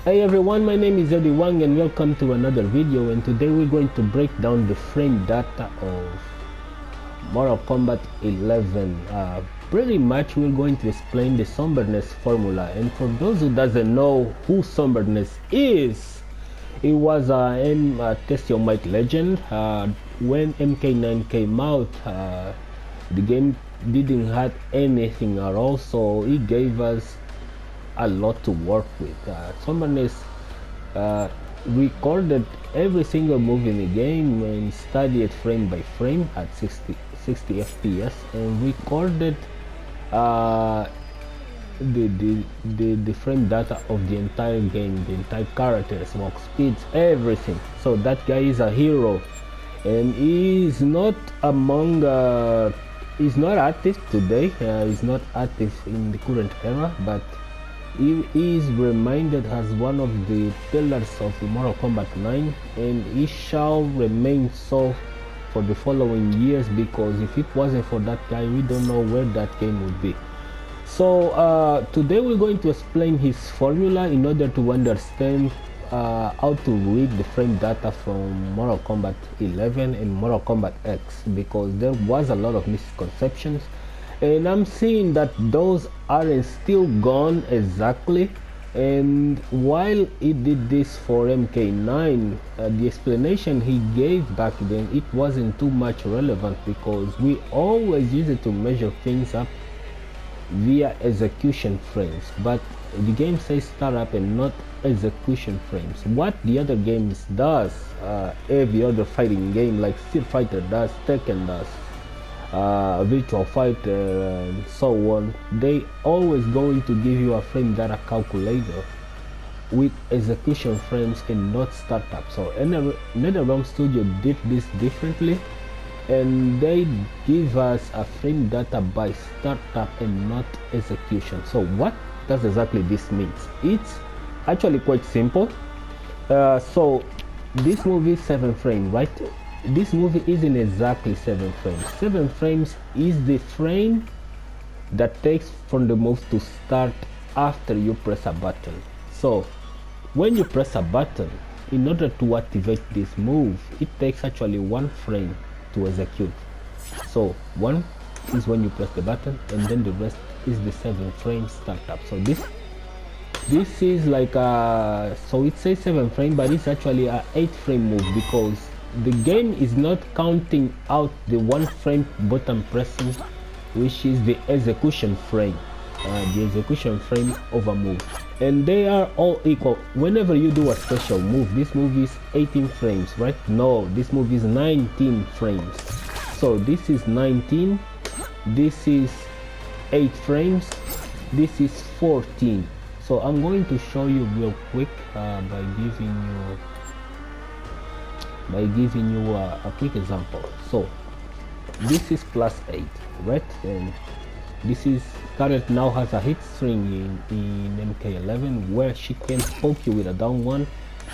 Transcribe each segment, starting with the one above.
Hey everyone, my name is Eddie Wang and welcome to another video, and today we're going to break down the frame data of Mortal Kombat 11. Pretty much we're going to explain the Somberness formula, and for those who doesn't know who Somberness is, it was a Test Your Might legend. When MK9 came out, the game didn't have anything at all, so it gave us a lot to work with. Somberness recorded every single move in the game and studied it frame by frame at 60 FPS and recorded the frame data of the entire game, the entire characters, walk speeds, everything. So that guy is a hero, and he's not among he's not active today. He's not active in the current era, but he is reminded as one of the pillars of the Mortal Kombat 9, and he shall remain so for the following years, because if it wasn't for that guy, we don't know where that game would be. So today we're going to explain his formula in order to understand how to read the frame data from Mortal Kombat 11 and Mortal Kombat X, because there was a lot of misconceptions, and I'm seeing that those aren't still gone exactly. And while he did this for MK9, the explanation he gave back then, it wasn't too much relevant, because we always use it to measure things up via execution frames, but the game says startup and not execution frames. What the other games does, every other fighting game like Street Fighter does, Tekken does, Virtual Fighter and so on, they always going to give you a frame data calculator with execution frames and not startup. So NetherRealm Studio did this differently, and they give us a frame data by startup and not execution. So what does exactly this means? It's actually quite simple. So this movie is 7 frames, right? This movie isn't exactly 7 frames. 7 frames is the frame that takes from the move to start after you press a button. So when you press a button, in order to activate this move, it takes actually 1 frame to execute. So 1 is when you press the button, and then the rest is the 7 frame startup. So this is like so it says 7 frame, but it's actually a 8 frame move, because the game is not counting out the 1 frame button pressing, which is the execution frame, of a move, and they are all equal. Whenever you do a special move, this move is 18 frames, right? No, this move is 19 frames. So this is 19, this is 8 frames, this is 14. So I'm going to show you real quick by giving you a quick example. So this is +8, right? And this is Scarlet now has a hit string in MK11 where she can poke you with a down one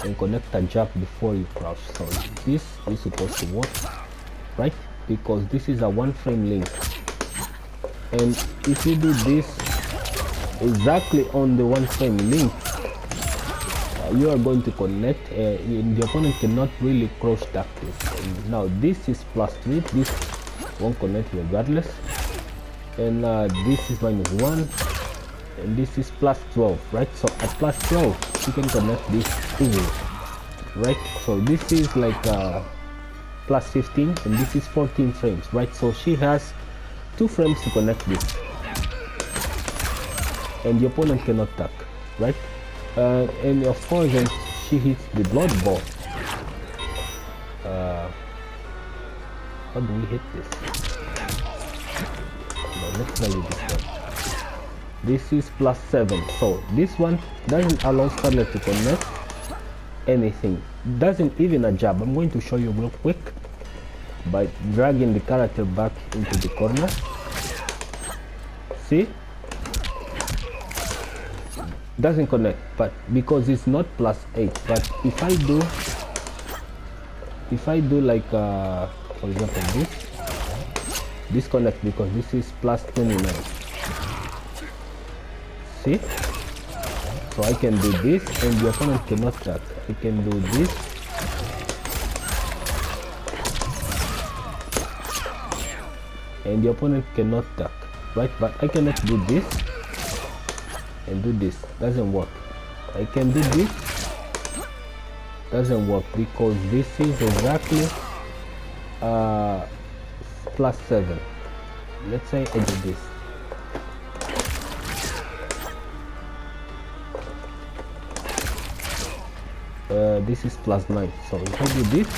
and connect a jab before you crouch. So this is supposed to work, right? Because this is a 1 frame link, and if you do this exactly on the 1 frame link, you are going to connect, the opponent cannot really crouch that close. Now this is +3, this won't connect regardless, and this is -1, and this is +12, right? So at +12 you can connect this easily, right? So this is like +15, and this is 14 frames, right? So she has 2 frames to connect this, and the opponent cannot tuck, right? And of course, when she hits the blood ball, how do we hit this? No, let's try this one. This is +7, so this one doesn't allow Scarlet to connect anything, doesn't even a jab. I'm going to show you real quick by dragging the character back into the corner. See? Doesn't connect, but because it's not +8. But if I do like for example this connect, because this is +29. See, So I can do this and the opponent cannot duck. I can do this. And the opponent cannot duck, right? But I cannot do this and do this. Doesn't work. I can do this. Doesn't work because this is exactly +7. Let's say I do this. This is +9. So if I do this,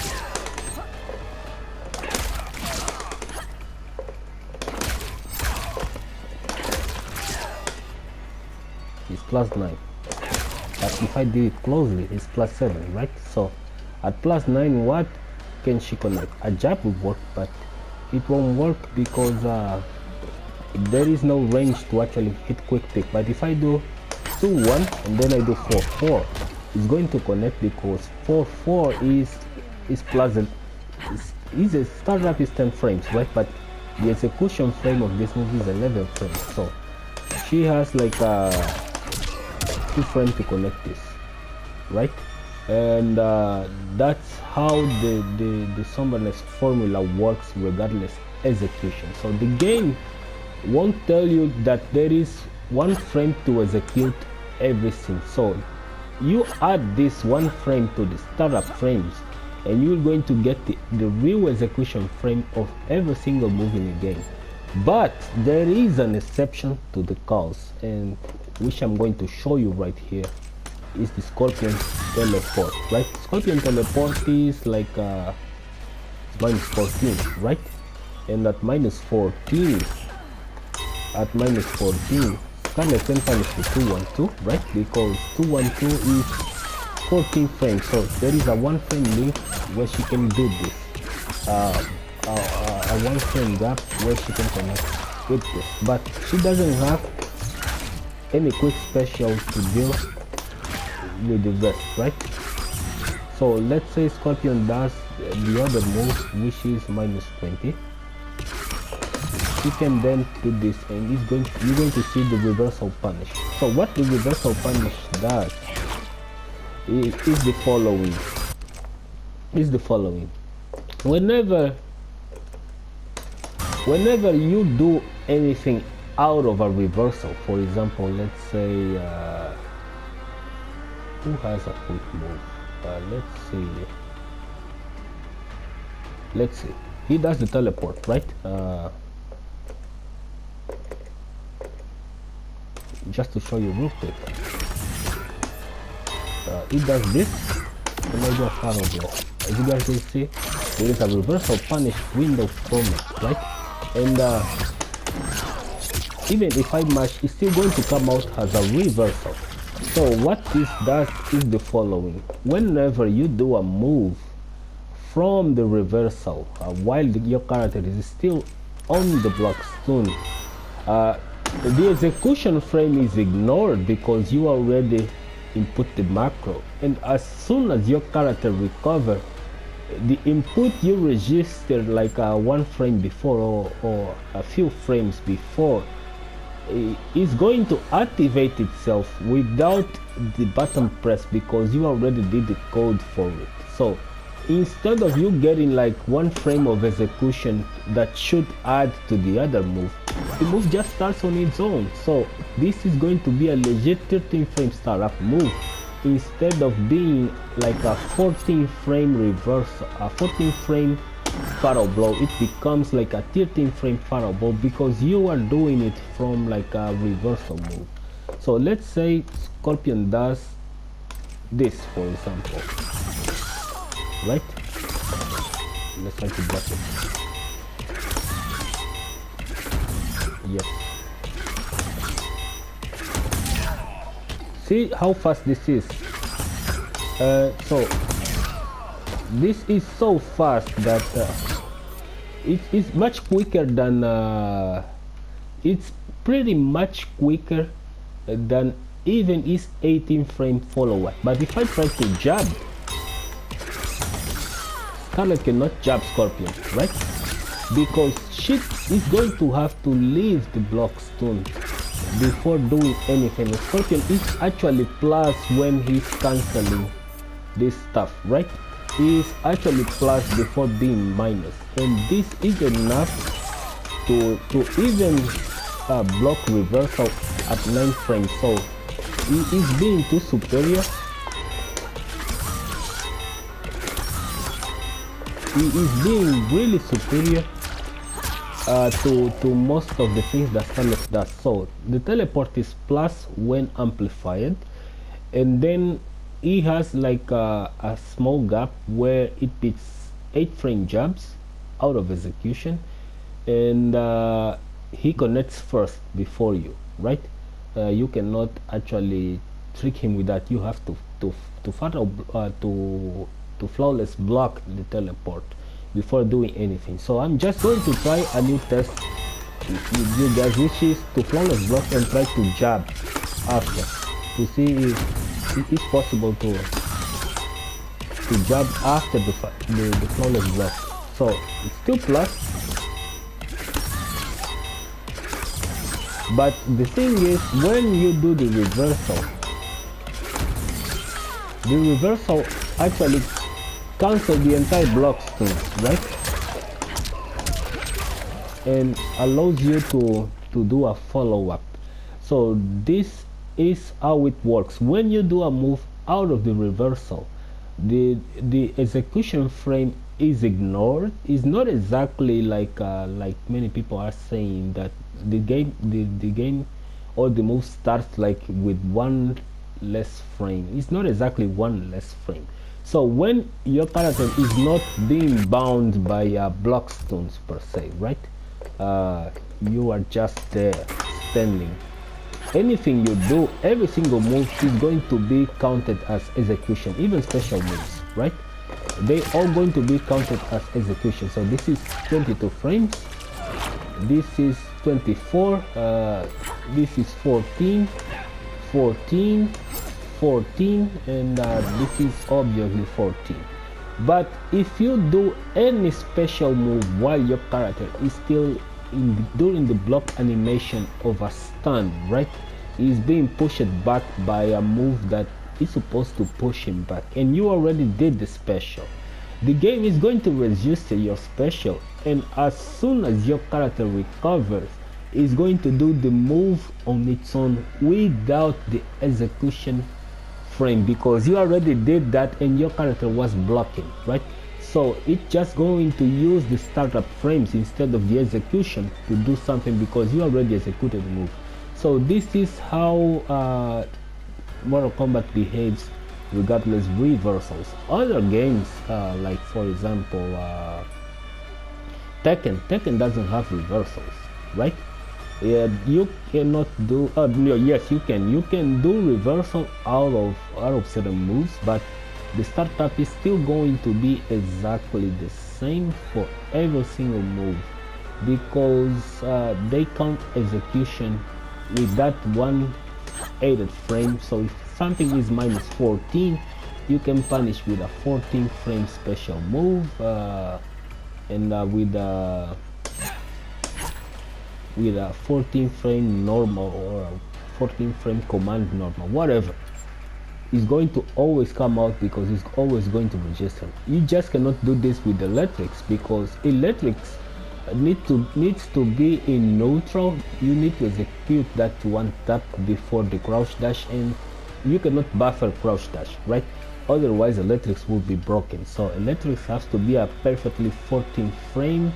it's +9. But if I do it closely, it's +7, right? So at +9, what can she connect? A jab would work, but it won't work because there is no range to actually hit quick pick. But if I do 2-1 and then I do 4-4, it's going to connect because 4-4 is pleasant. Is startup is 10 frames, right? But the execution frame of this move is 11 frames. So she has like 2 frames to connect this, right? And that's how the Somberness formula works regardless execution. So the game won't tell you that there is 1 frame to execute everything. So you add this 1 frame to the startup frames and you're going to get the real execution frame of every single move in the game. But there is an exception to the cause, and which I'm going to show you right here, is the Scorpion teleport, right? Scorpion teleport is like -14, right? And at -14, Scarlet can punish the 2-1-2, right? Because 2-1-2 is 14 frames, so there is a 1 frame link where she can do this. A 1 frame gap where she can connect with this, but she doesn't have any quick special to deal with the rest, right? So let's say Scorpion does the other move, which is -20. You can then do this and you're going to see the reversal punish. So what the reversal punish does is the following. Whenever you do anything out of a reversal, for example, let's say who has a quick move? Let's see. He does the teleport, right? Just to show you real quick, he does this and I do a Pharaoh blow. As you guys can see, there is a reversal punish window from it, right? And even if I match, it's still going to come out as a reversal. So what this does is the following. Whenever you do a move from the reversal while your character is still on the block stun, the execution frame is ignored because you already input the macro, and as soon as your character recovers, the input you registered like 1 frame before or a few frames before is going to activate itself without the button press because you already did the code for it. So instead of you getting like 1 frame of execution that should add to the other move, the move just starts on its own. So this is going to be a legit 13 frame startup move instead of being like a 14 frame reversal, a 14 frame Pharaoh blow. It becomes like a 13 frame Pharaoh blow because you are doing it from like a reversal move. So let's say Scorpion does this, for example, right? Let's try to block it. Yes. See how fast this is. So this is so fast that it is much quicker than it's pretty much quicker than even his 18 frame follower. But if I try to jab, Scarlet cannot jab Scorpion, right? Because she is going to have to leave the block stun before doing anything. Scorpion is actually plus when he's canceling this stuff, right? Is actually plus before being minus, and this is enough to even block reversal at 9 frames. So he is being too superior. He is being really superior to most of the things that Somberness does. So the teleport is plus when amplified, and then he has like a small gap where it beats 8-frame jabs out of execution, and he connects first before you, right? You cannot actually trick him with that. You have to flawless block the teleport before doing anything. So I'm just going to try a new test with you guys, which is to flawless block and try to jab after, to see if it is possible to jab after the flawless block. So it's still plus, but the thing is, when you do the reversal actually cancel the entire block stone, right? And allows you to do a follow-up. So this is how it works. When you do a move out of the reversal, the execution frame is ignored. It's not exactly like many people are saying, that the game or the move starts like with one less frame. It's not exactly one less frame. So when your character is not being bound by block stones per se, right? You are just there standing. Anything you do, every single move is going to be counted as execution, even special moves, right? They all going to be counted as execution. So this is 22 frames, this is 24, this is 14, 14, 14, and this is obviously 14. But if you do any special move while your character is still during the block animation of a stun, right, is being pushed back by a move that is supposed to push him back, and you already did the special, the game is going to register your special, and as soon as your character recovers, is going to do the move on its own without the execution frame, because you already did that and your character was blocking, right? So it's just going to use the startup frames instead of the execution to do something, because you already executed the move. So this is how Mortal Kombat behaves regardless reversals. Other games, like for example Tekken doesn't have reversals, right? Yeah, you cannot do no, yes, you can do reversal out of certain moves, but the startup is still going to be exactly the same for every single move, because they count execution with that one added frame. So if something is minus 14, you can punish with a 14 frame special move, and with a 14 frame normal or a 14 frame command normal, whatever, is going to always come out, because it's always going to register. You just cannot do this with electrics, because electrics needs to be in neutral. You need to execute that one tap before the crouch dash, and you cannot buffer crouch dash, right? Otherwise electrics will be broken. So electrics has to be a perfectly 14 frame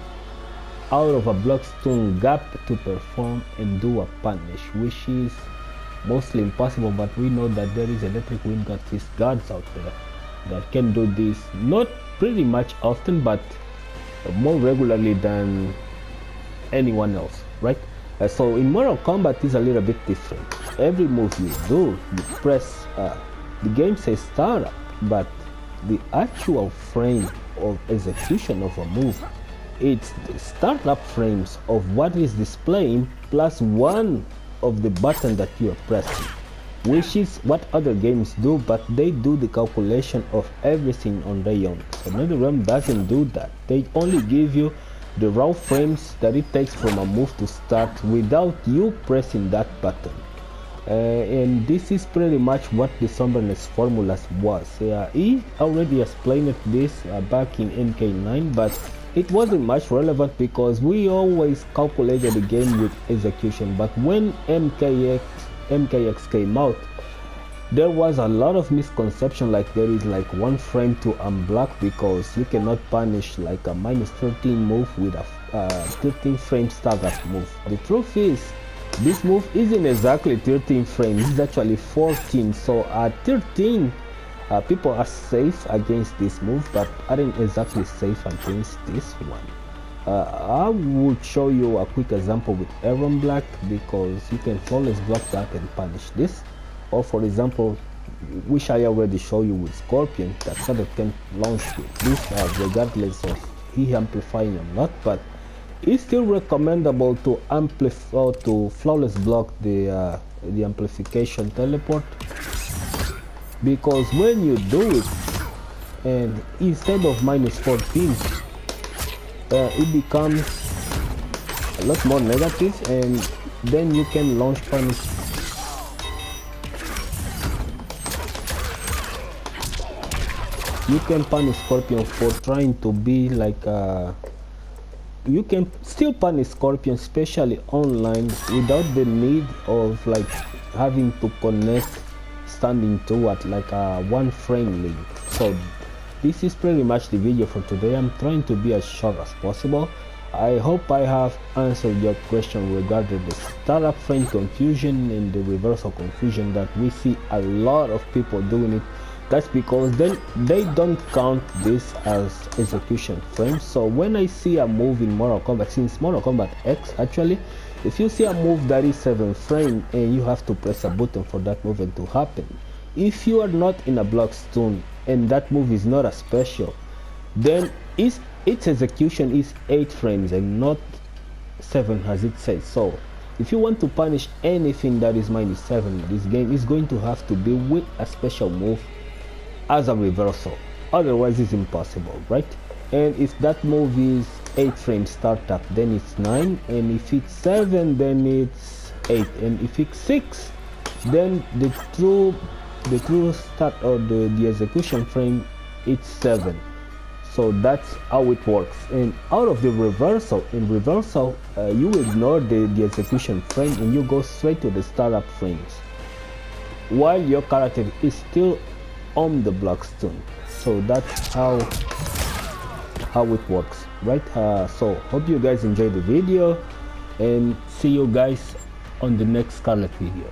out of a block stone gap to perform and do a punish, which is mostly impossible, but we know that there is electric wind guards out there that can do this, not pretty much often, but more regularly than anyone else, right? So in Mortal Kombat is a little bit different. Every move you do, you press, the game says startup, but the actual frame of execution of a move, it's the startup frames of what is displaying plus one of the button that you are pressing, which is what other games do, but they do the calculation of everything on their own. So NetherRealm doesn't do that. They only give you the raw frames that it takes from a move to start without you pressing that button. And this is pretty much what the Somberness formulas was. He already explained this back in MK9, but it wasn't much relevant because we always calculated the game with execution. But when MKX came out, there was a lot of misconception, like there is like one frame to unblock because you cannot punish like a -13 move with a 13 frame stagger move. The truth is, this move isn't exactly 13 frames, it's actually 14. So at 13, people are safe against this move, but aren't exactly safe against this one. I would show you a quick example with Aaron Black because you can flawless block that and punish this. Or for example, which I already show you with Scorpion, that Shadow can launch with this regardless of he amplifying or not, but it's still recommendable to amplify to flawless block the amplification teleport, because when you do it and instead of -14 it becomes a lot more negative, and then you can launch punish. You can punish Scorpion for trying to be like you can still punish Scorpion, especially online, without the need of like having to connect standing to at like a 1 frame link. So this is pretty much the video for today. I'm trying to be as short as possible. I hope I have answered your question regarding the startup frame confusion and the reversal confusion that we see a lot of people doing it. That's because then they don't count this as execution frames. So when I see a move in Mortal Kombat, since Mortal Kombat X actually, if you see a move that is 7 frame and you have to press a button for that movement to happen, if you are not in a block stun and that move is not a special, then its execution is 8 frames and not 7 as it says. So if you want to punish anything that is -7, this game is going to have to be with a special move as a reversal, otherwise it's impossible, right? And if that move is 8 frame startup, then it's 9, and if it's 7, then it's 8, and if it's 6, then the true start or the execution frame, it's 7. So that's how it works. And out of the reversal, in reversal, you ignore the execution frame and you go straight to the startup frames while your character is still on the block stun. So that's how it works, right? So hope you guys enjoyed the video, and see you guys on the next Scarlet video.